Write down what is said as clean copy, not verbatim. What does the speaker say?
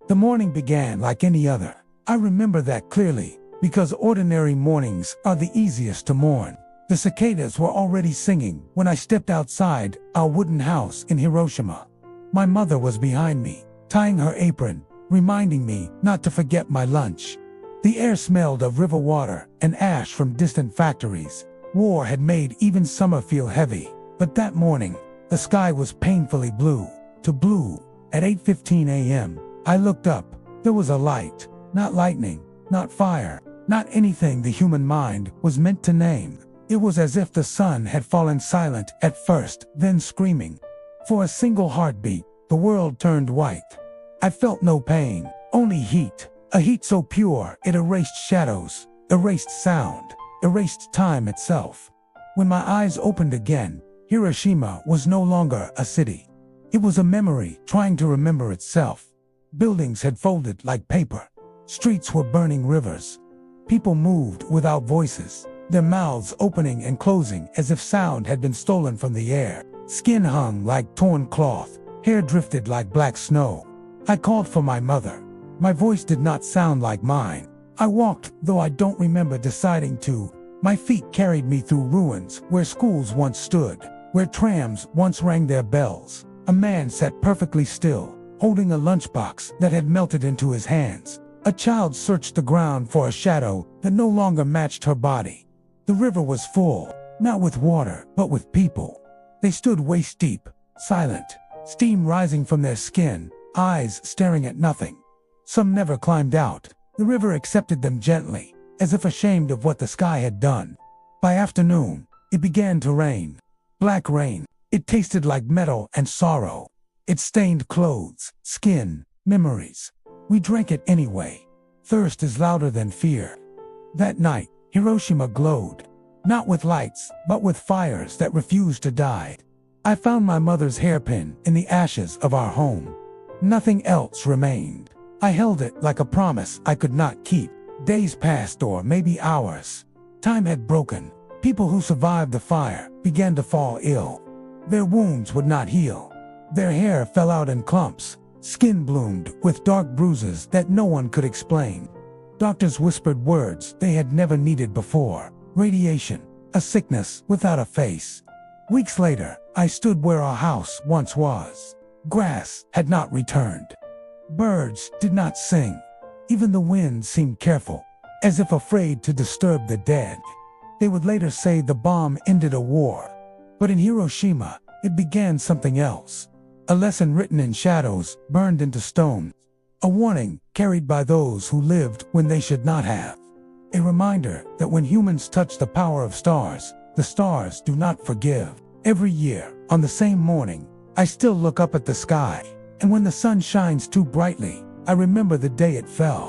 The morning began like any other. I remember that clearly, because ordinary mornings are the easiest to mourn. The cicadas were already singing when I stepped outside our wooden house in Hiroshima. My mother was behind me, tying her apron, reminding me not to forget my lunch. The air smelled of river water and ash from distant factories. War had made even summer feel heavy, but that morning, the sky was painfully blue to blue. At 8:15 a.m., I looked up. There was a light, not lightning, not fire, not anything the human mind was meant to name. It was as if the sun had fallen silent at first, then screaming. For a single heartbeat, the world turned white. I felt no pain, only heat. A heat so pure it erased shadows, erased sound, erased time itself. When my eyes opened again, Hiroshima was no longer a city. It was a memory trying to remember itself. Buildings had folded like paper. Streets were burning rivers. People moved without voices, their mouths opening and closing as if sound had been stolen from the air. Skin hung like torn cloth, hair drifted like black snow. I called for my mother. My voice did not sound like mine. I walked, though I don't remember deciding to. My feet carried me through ruins where schools once stood, where trams once rang their bells. A man sat perfectly still, holding a lunchbox that had melted into his hands. A child searched the ground for a shadow that no longer matched her body. The river was full, not with water, but with people. They stood waist deep, silent, steam rising from their skin, eyes staring at nothing. Some never climbed out. The river accepted them gently, as if ashamed of what the sky had done. By afternoon, it began to rain. Black rain. It tasted like metal and sorrow. It stained clothes, skin, memories. We drank it anyway. Thirst is louder than fear. That night, Hiroshima glowed, not with lights, but with fires that refused to die. I found my mother's hairpin in the ashes of our home. Nothing else remained. I held it like a promise I could not keep. Days passed, or maybe hours. Time had broken. People who survived the fire began to fall ill. Their wounds would not heal. Their hair fell out in clumps. Skin bloomed with dark bruises that no one could explain. Doctors whispered words they had never needed before. Radiation, a sickness without a face. Weeks later, I stood where our house once was. Grass had not returned. Birds did not sing. Even the wind seemed careful, as if afraid to disturb the dead. They would later say the bomb ended a war. But in Hiroshima, it began something else. A lesson written in shadows, burned into stone. A warning carried by those who lived when they should not have. A reminder that when humans touch the power of stars, the stars do not forgive. Every year, on the same morning, I still look up at the sky, and when the sun shines too brightly, I remember the day it fell.